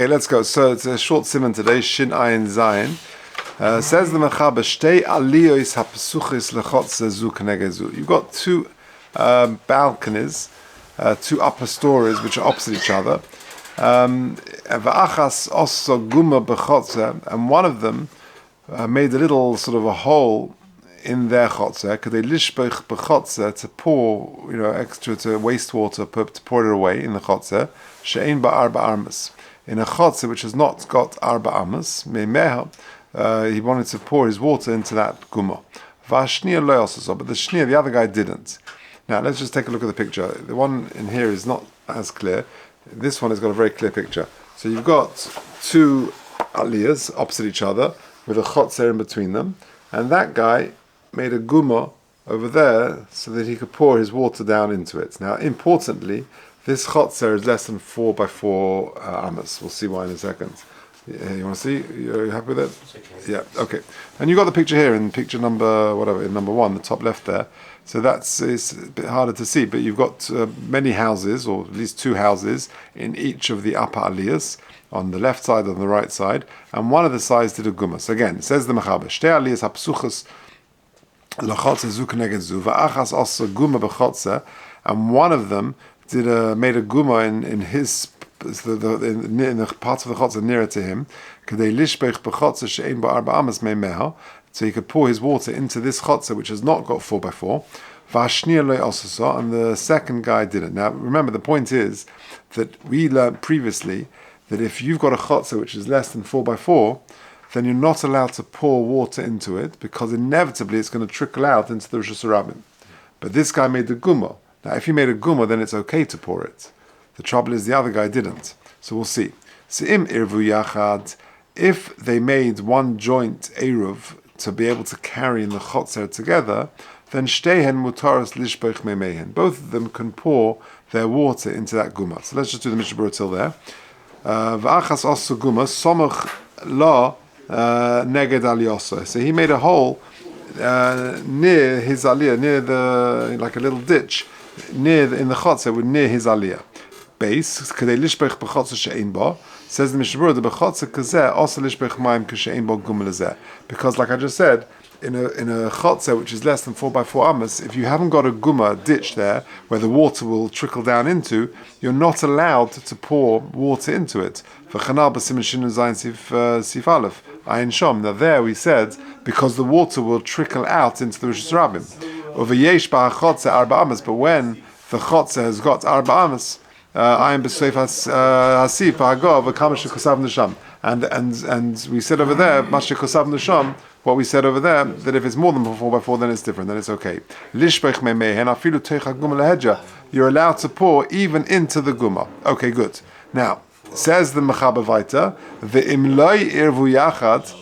Okay, let's go. So it's a short simon today, Shin Ayin Zayin. Says the Mechaber, Shtei aliyos hapasuchis lechotze zu keneged zu. You've got two balconies, two upper stories which are opposite each other. V'achas osso guma bechotze, and one of them made a little sort of a hole in their chotzer, kadei lishbech bechotze, to pour, extra to wastewater, to pour it away in the chotzer, she'ein ba'ar ba'armas. In a chotzer which has not got arba amas, he wanted to pour his water into that guma. V'ashniya lo yasaso, but the other guy didn't. Now let's just take a look at the picture. The one in here is not as clear. This one has got a very clear picture. So you've got two aliyahs opposite each other with a chotzer in between them, and that guy made a guma over there so that he could pour his water down into it. Now, importantly, this chotzer is less than 4 by 4 amas. We'll see why in a second. You want to see? You're happy with it? Okay. Yeah, okay. And you got the picture here in picture number, in number 1, the top left there. So it's a bit harder to see, but you've got many houses, or at least 2 houses, in each of the upper aliyahs, on the left side and the right side, and one of the sides did a guma. So again, it says the Mechaber, Shtei aliyahs hapsuchas lechotze zu keneged zu, v'achas osso guma bechotze, and one of them made a guma in his in the parts of the chotzer nearer to him, kadei lishbech bechotze she'ein ba'arba amas meimeha, so he could pour his water into this chotzer which has not got 4 by 4. V'ashniya lo yasaso, and the second guy didn't. Now remember, the point is that we learned previously that if you've got a chotzer which is less than 4 by 4, then you're not allowed to pour water into it, because inevitably it's going to trickle out into the Rosh Hashanah. But this guy made the guma. Now, if he made a guma, then it's okay to pour it. The trouble is the other guy didn't. So we'll see. Se'im irvu yachad, if they made one joint eruv to be able to carry in the chotzer together, then shtehen mutaras lishbech meimehen. Both of them can pour their water into that guma. So let's just do the Mishnah Berurah till there. V'achas osu guma somach la neged aliyoso. So he made a hole near his aliyah, near like a little ditch, in the chotzer, near his aliyah. Base, kadei lishbech b'chotzer she'ein ba, says the Mishnah Berurah, the b'chotzer kazeh also lishbech mayim k'she'ein ba guma lezeh. Because like I just said, in a chotzer which is less than 4 by 4 amas, if you haven't got a guma, ditch there, where the water will trickle down into, you're not allowed to pour water into it. V'chanal b'siman shinu zayin sif aleph, ayin shom. Now there we said, because the water will trickle out into the Rosh Hashanah. Uveyesh ba'achotzer arba amas, but when the chotzer has got arba amas, ayin b'soif hasif ha'agov v'kama shekosav nesham. And we said over there, mashe kosav nesham, what we said over there, that if it's more than 4 by 4, then it's different, then it's okay. Lishbech meimehen afilu teicha guma lehedja. You're allowed to pour even into the guma. Okay, good. Now, says the Mechaber weiter, ve'im lo irvu yachad,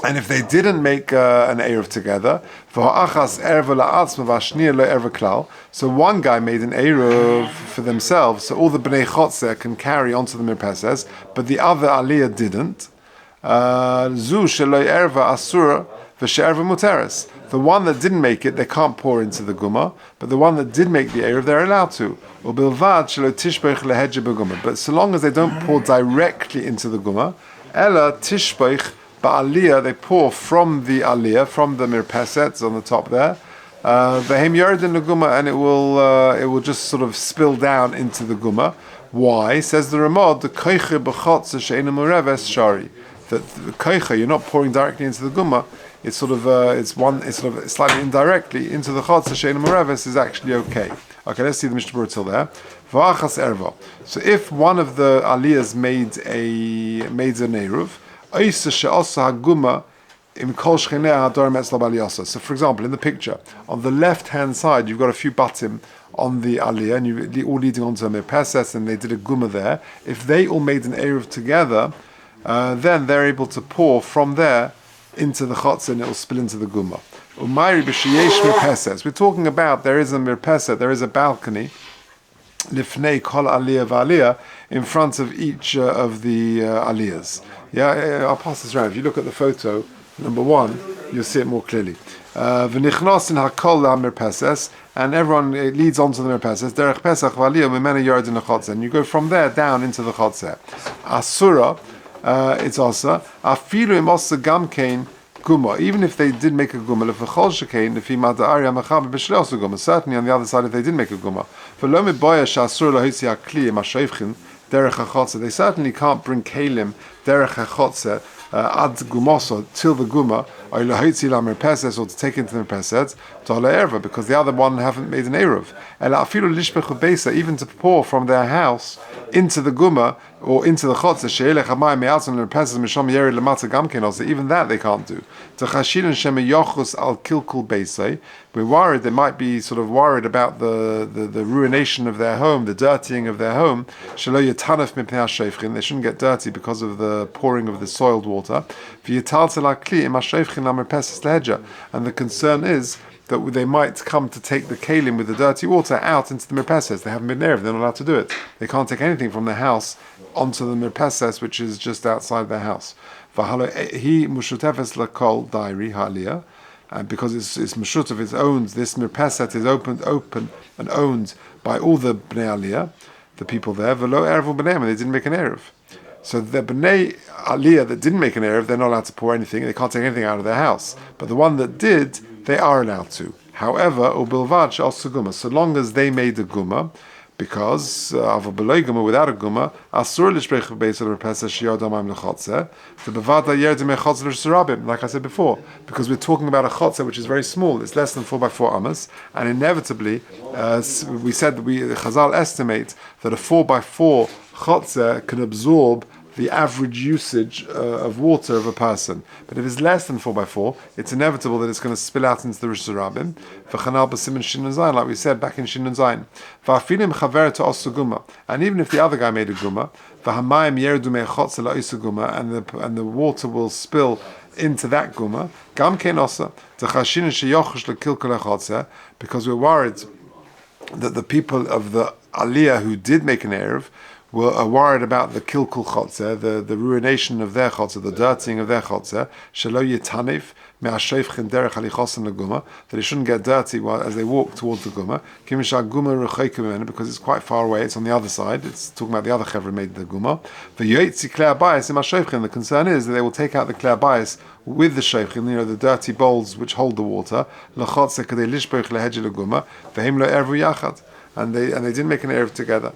and if they didn't make an eruv together, so one guy made an eruv for themselves, so all the bnei chotzer can carry onto the mirpeses, but the other aliyah didn't. Zu shelo erva asura v'she'erva muteres. The one that didn't make it, they can't pour into the guma, but the one that did make the eruv, they're allowed to. Ubilvad shelo tishbech lehedje beguma. But so long as they don't pour directly into the guma, ela tishbech ba'aliyah, they pour from the aliyah, from the mirpesets on the top there. V'hem yared in the guma, and it will just sort of spill down into the guma. Why? Says the Ramad, the koiche b'chotzer she'eina mureves shari. That the koiche, you're not pouring directly into the guma. It's sort of slightly indirectly into the chotzer she'eina mureves is actually okay. Okay, let's see the Mishnah Berurah till there. V'achas erva. So if one of the aliyahs made an eruv, so for example, in the picture, on the left-hand side, you've got a few batim on the aliyah, and you're all leading onto a mirpeses, and they did a guma there. If they all made an eruv together, then they're able to pour from there into the chotzer, and it will spill into the guma. We're talking about there is a mirpeset, there is a balcony, lifnei kol aliyah v'aliyah, in front of each of the aliyahs. Yeah, I'll pass this around. If you look at the photo, number 1, you'll see it more clearly. V'nichnasin hakol la'mirpeses, and everyone it leads on to the Merpeses. Derech Pesach v'aliyah mimena yard in the Chatzer, and you go from there down into the Chatzer. Asura, it's also afilu im osa gamkein guma. Even if they did make a guma, lefachol shekain lefi mada'aria mechaber b'shlei osa guma. Certainly on the other side, if they did make a guma, v'lo miboya she'asur lahitzi hakli im hashayvchin derech hachotzer. They certainly can't bring kalim derech hachotzer ad gumoso till the guma, or lahitzi la merpeses, or to take into the merpeses to hala erva, because the other one haven't made an eruv. Ela afilu lishbechu beisa, even to pour from their house into the guma or into the chotzer, she'elech hamayim me'atzon merpeses misham yeri lemata gamkein, also even that they can't do. To chashilin shema yochus al kilkul beisa. We're worried, they might be sort of worried about the ruination of their home, the dirtying of their home. Shelo yatanef mipnei hashayfchin, they shouldn't get dirty because of the pouring of the soiled water. V'yitaltel hakli im hashayfchin la merpeses leheja, and the concern is that they might come to take the kalim with the dirty water out into the merpeses. They haven't been there, they're not allowed to do it. They can't take anything from the house onto the merpeses, which is just outside their house. He mushutefes lakol dairi haliyah, and because it's meshutav, it's owned. This merpeset is open and owned by all the bnei aliyah, the people there. V'lo erevu b'neim, and they didn't make an erev. So the bnei aliyah that didn't make an erev, they're not allowed to pour anything. They can't take anything out of their house. But the one that did, they are allowed to. However, ubilvad she'osu guma, so long as they made a guma, because of a beloy guma without a guma, asur l'shprech b'beis l'merpeses sheyod amayim l'chotzer, the bevada yerdim echotzer l'sarabim, like I said before, because we're talking about a chotzer which is very small, it's less than 4 by 4 amas, and inevitably, we said that Chazal estimate that a 4 by 4 chotzer can absorb the average usage of water of a person. But if it's less than 4 by 4, it's inevitable that it's going to spill out into the Rosh Hashanah. V'chanal b'simen Shin and Zayin, like we said back in Shin and Zayin. V'afilim chaver to osu guma. And even if the other guy made a guma, v'hamayim yerdu me'echotze la'osu guma, and the water will spill into that guma, gam kein osa, t'chashin sheyochush l'kilkul echotze, because we're worried that the people of the Aliyah who did make an erev are worried about the kilkul chotzer, the ruination of their chotzer, the dirtying of their chotzer, shelo yitanif me'ashayfchen derech halichosen leguma, that it shouldn't get dirty as they walk towards the guma, kimisha guma rechoikum, because it's quite far away, it's on the other side, it's talking about the other chevra made the guma. V'yoytzi klei habayis im hashayfchen, the concern is that they will take out the klei habayis with the shayfchen, the dirty bowls which hold the water, l'chotzer kadei lishboich lehedje leguma, v'hem lo ervu yachad, and they didn't make an erev together.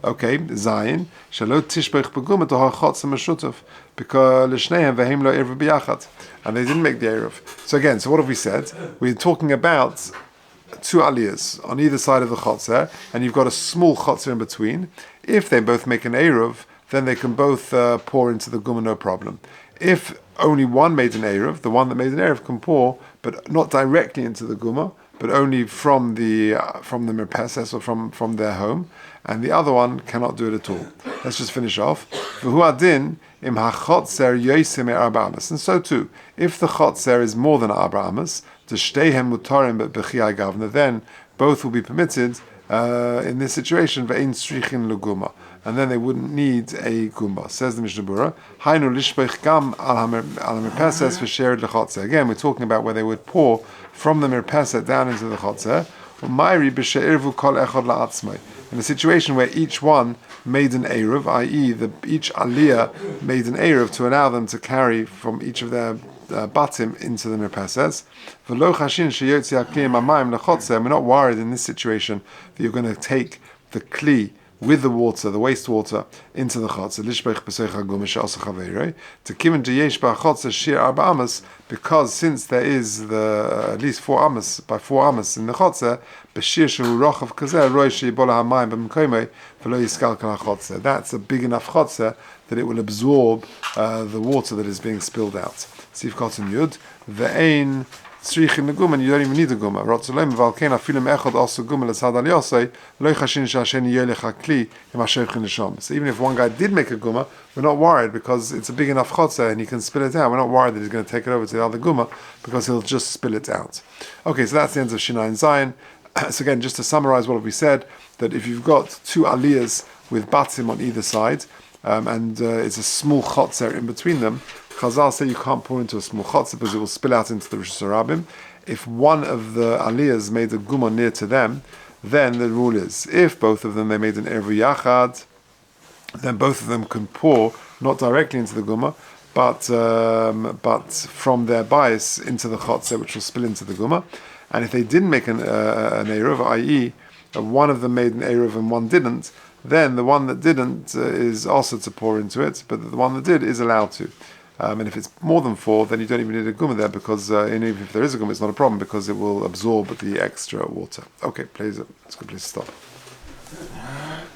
Okay, Zayin, Shalot Tishbech Beguma to Hachotz and Meshutov, because Lishnehem Vehim Lo Erev Biyachat, and they didn't make the Erev. So again, so what have we said? We're talking about 2 aliyahs on either side of the Chatzer, and you've got a small Chatzer in between. If they both make an Erev, then they can both pour into the Guma, no problem. If only one made an Erev, the one that made an Erev can pour, but not directly into the Guma, but only from the merpeses or from their home, and the other one cannot do it at all. Let's just finish off. And so too, if the chotzer is more than 4 amas, then both will be permitted in this situation, and then they wouldn't need a gumba. Says the Mishnah Berurah, again, we're talking about where they would pour from the merpeset down into the chotzer, in a situation where each one made an eruv, i.e. each aliyah made an eruv to allow them to carry from each of their batim into the merpeses. We're not worried in this situation that you're going to take the kli with the water, the wastewater, into the chotzer. To kiven to yesh ba'chotzer shir 4 amas, because since there is at least 4 amas by 4 amas in the chotzer, b'shir shehu rochav kazeh roi sheyibola hamayim b'mkoimei v'lo yiskal kal hachotzer. That's a big enough chotzer that it will absorb the water that is being spilled out. Sif Kotzen Yud ve'ein tzrichin neguma, and you don't even need a guma. Rotzolem v'alkein afilim echad also guma l'tzad al yosei lo ychashin shasheni yelech hakli im hashevchin l'shom. So even if one guy did make a guma, we're not worried because it's a big enough chotzer and he can spill it out. We're not worried that he's going to take it over to the other guma because he'll just spill it out. Okay, so that's the end of Shina and Zayin. So again, just to summarize what we said, that if you've got 2 aliyahs with batim on either side, and it's a small chotzer in between them, Chazal say you can't pour into a small chotzer because it will spill out into the Rosh Hashanah. if one of the aliyahs made a guma near to them, then the rule is, if both of them they made an erev yachad, then both of them can pour not directly into the guma, but from their bias into the Chatzer, which will spill into the guma. And if they didn't make an erev, i.e., one of them made an erev and one didn't, then the one that didn't is also to pour into it, but the one that did is allowed to. And if it's more than 4, then you don't even need a guma there, because even if there is a guma, it's not a problem, because it will absorb the extra water. Okay, please, it's a good place to stop.